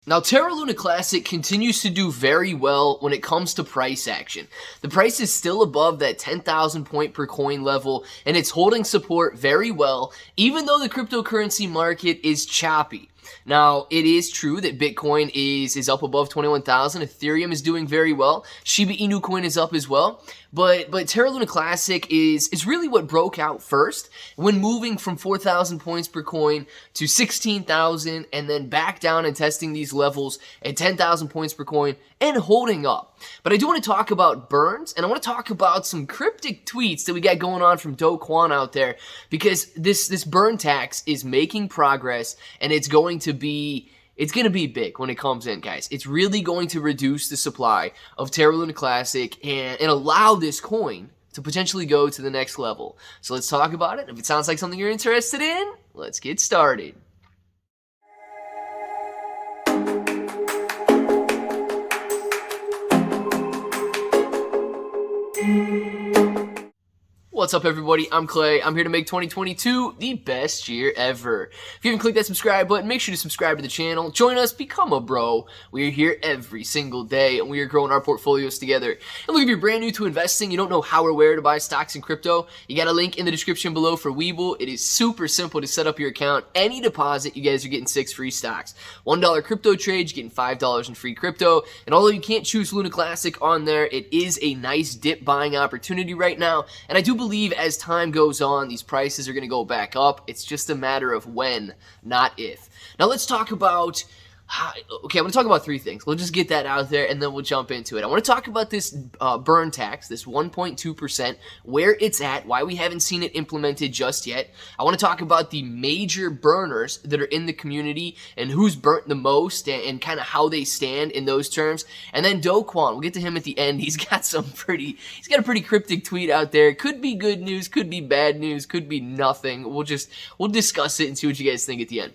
Now, Terra Luna Classic continues to do very well when it comes to price action. The price is still above that 10,000 point per coin level, and it's holding support very well, even though the cryptocurrency market is choppy. Now, it is true that Bitcoin is up above 21,000. Ethereum is doing very well. Shiba Inu coin is up as well. But Terra Luna Classic is really what broke out first when moving from 4,000 points per coin to 16,000 and then back down and testing these levels at 10,000 points per coin and holding up. But I do want to talk about burns, and I want to talk about some cryptic tweets that we got going on from Do Kwon out there, because this burn tax is making progress, and it's going to be big when it comes in, guys. It's really going to reduce the supply of Terra Luna Classic and allow this coin to potentially go to the next level. So let's talk about it. If it sounds like something you're interested in, let's get started. What's up, everybody? I'm Clay. I'm here to make 2022 the best year ever. If you haven't clicked that subscribe button, make sure to subscribe to the channel. Join us, become a bro. We are here every single day, and we are growing our portfolios together. And look, if you're brand new to investing, you don't know how or where to buy stocks in crypto, you got a link in the description below for Webull. It is super simple to set up your account. Any deposit, you guys are getting 6 free stocks. $1 crypto trade, you're getting $5 in free crypto. And although you can't choose Luna Classic on there, it is a nice dip buying opportunity right now. And I do believe as time goes on, these prices are going to go back up. It's just a matter of when, not if. Now let's talk about, okay, I'm going to talk about 3 things. We'll just get that out there and then we'll jump into it. I want to talk about this burn tax, this 1.2%, where it's at, why we haven't seen it implemented just yet. I want to talk about the major burners that are in the community and who's burnt the most and kind of how they stand in those terms. And then Do Kwon, we'll get to him at the end. He's got a pretty cryptic tweet out there. Could be good news, could be bad news, could be nothing. We'll discuss it and see what you guys think at the end.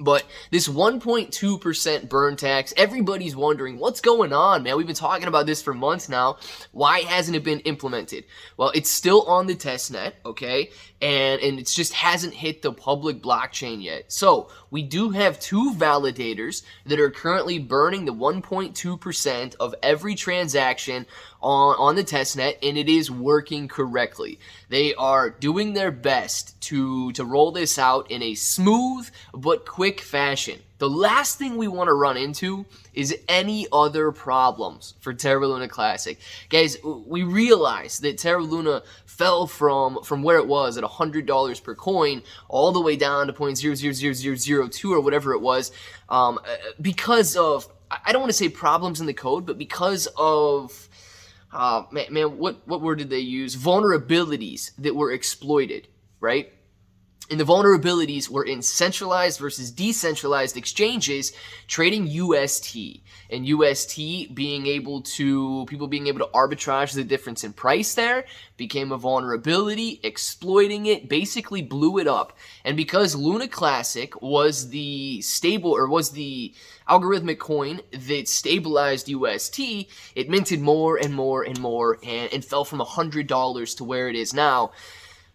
But this 1.2% burn tax, everybody's wondering, what's going on, man? We've been talking about this for months now. Why hasn't it been implemented? Well, it's still on the testnet, okay? And it just hasn't hit the public blockchain yet. So we do have 2 validators that are currently burning the 1.2% of every transaction on the testnet, and it is working correctly. They are doing their best to roll this out in a smooth but quick fashion. The last thing we want to run into is any other problems for Terra Luna Classic. Guys, we realize that Terra Luna fell from where it was at $100 per coin all the way down to 0.00002 or whatever it was, because of, I don't want to say problems in the code, but because of what word did they use? Vulnerabilities that were exploited, right? And the vulnerabilities were in centralized versus decentralized exchanges trading UST. And UST being able to arbitrage the difference in price there became a vulnerability. Exploiting it basically blew it up. And because Luna Classic was the algorithmic coin that stabilized UST, it minted more and more and more and fell from $100 to where it is now.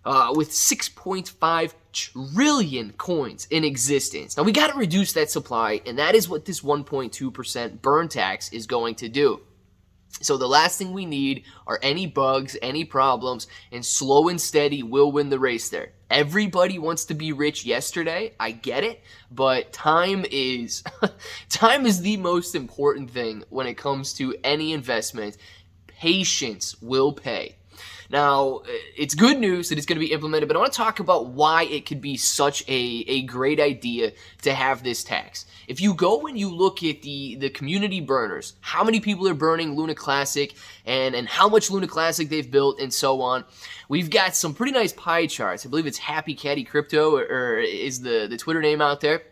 With 6.5 trillion coins in existence. Now, we got to reduce that supply, and that is what this 1.2% burn tax is going to do. So the last thing we need are any bugs, any problems, and slow and steady will win the race there. Everybody wants to be rich yesterday. I get it, but time is the most important thing when it comes to any investment. Patience will pay. Now, it's good news that it's going to be implemented, but I want to talk about why it could be such a great idea to have this tax. If you go and you look at the community burners, how many people are burning Luna Classic and how much Luna Classic they've built and so on, we've got some pretty nice pie charts. I believe it's Happy Caddy Crypto or is the Twitter name out there.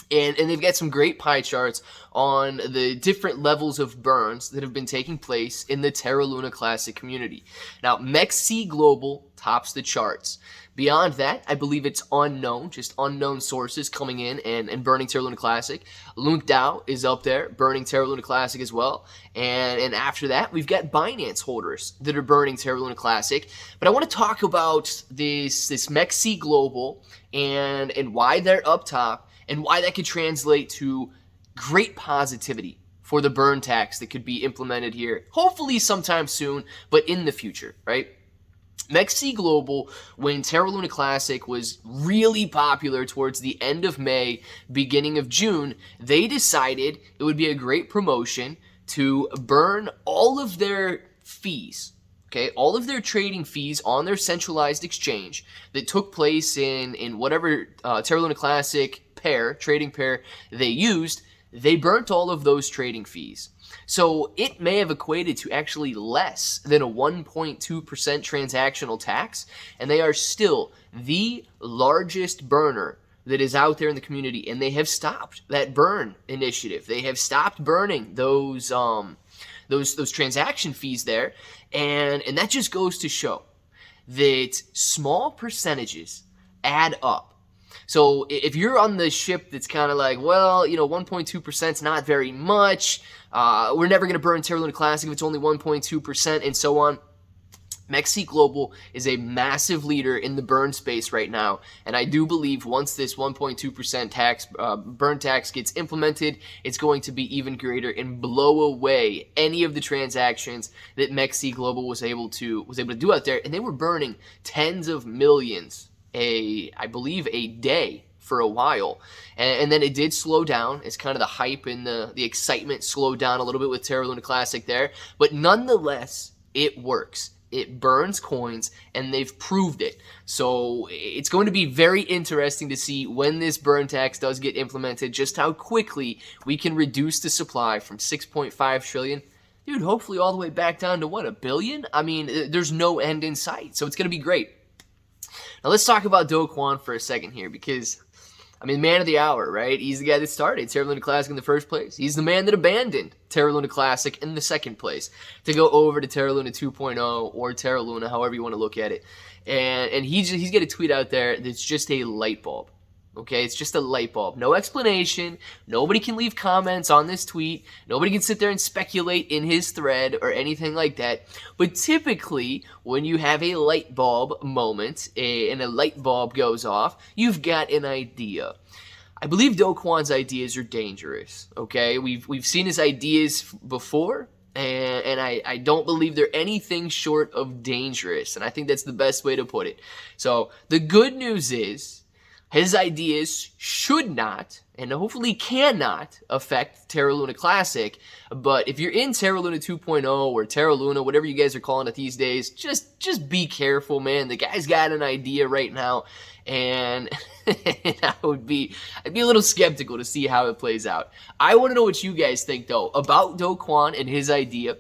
And they've got some great pie charts on the different levels of burns that have been taking place in the Terra Luna Classic community. Now, MEXC Global tops the charts. Beyond that, I believe it's unknown, just unknown sources coming in and burning Terra Luna Classic. LUNC is up there, burning Terra Luna Classic as well. And after that, we've got Binance holders that are burning Terra Luna Classic. But I want to talk about this MEXC Global and why they're up top, and why that could translate to great positivity for the burn tax that could be implemented here, hopefully sometime soon, but in the future, right? MEXC Global, when Terra Luna Classic was really popular towards the end of May, beginning of June, they decided it would be a great promotion to burn all of their fees, okay, all of their trading fees on their centralized exchange that took place in whatever Terra Luna Classic trading pair they used. They burnt all of those trading fees. So it may have equated to actually less than a 1.2% transactional tax, and they are still the largest burner that is out there in the community, and they have stopped that burn initiative. They have stopped burning those transaction fees there, and that just goes to show that small percentages add up. So if you're on the ship that's kind of like, well, 1.2% is not very much, we're never going to burn Terra Luna Classic if it's only 1.2% and so on, MEXC Global is a massive leader in the burn space right now, and I do believe once this 1.2% tax burn tax gets implemented, it's going to be even greater and blow away any of the transactions that MEXC Global was able to do out there, and they were burning tens of millions I believe a day for a while, and then it did slow down. It's kind of the hype and the excitement slowed down a little bit with Terra Luna Classic there, but nonetheless, it works. It burns coins, and they've proved it. So it's going to be very interesting to see when this burn tax does get implemented, just how quickly we can reduce the supply from 6.5 trillion. Dude, hopefully all the way back down to, what, a billion? I mean, there's no end in sight, so it's going to be great. Now let's talk about Do Kwon for a second here, because, I mean, man of the hour, right? He's the guy that started Terra Luna Classic in the first place. He's the man that abandoned Terra Luna Classic in the second place to go over to Terra Luna 2.0 or Terra Luna, however you want to look at it. And he's got a tweet out there that's just a light bulb. Okay, it's just a light bulb. No explanation. Nobody can leave comments on this tweet. Nobody can sit there and speculate in his thread or anything like that. But typically, when you have a light bulb moment and a light bulb goes off, you've got an idea. I believe Do Kwon's ideas are dangerous. Okay, we've seen his ideas before. And I don't believe they're anything short of dangerous. And I think that's the best way to put it. So the good news is, his ideas should not, and hopefully cannot, affect Terra Luna Classic. But if you're in Terra Luna 2.0 or Terra Luna, whatever you guys are calling it these days, just be careful, man. The guy's got an idea right now, and I'd be a little skeptical to see how it plays out. I want to know what you guys think, though, about Do Kwon and his idea,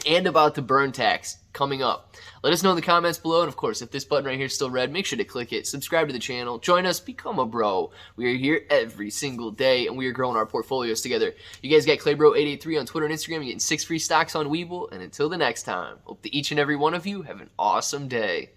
and about the burn tax coming up. Let us know in the comments below, and of course, if this button right here is still red, make sure to click it, subscribe to the channel, join us, become a bro. We are here every single day, and we are growing our portfolios together. You guys got ClayBro883 on Twitter and Instagram. You're getting 6 free stocks on Webull, and until the next time, hope that each and every one of you have an awesome day.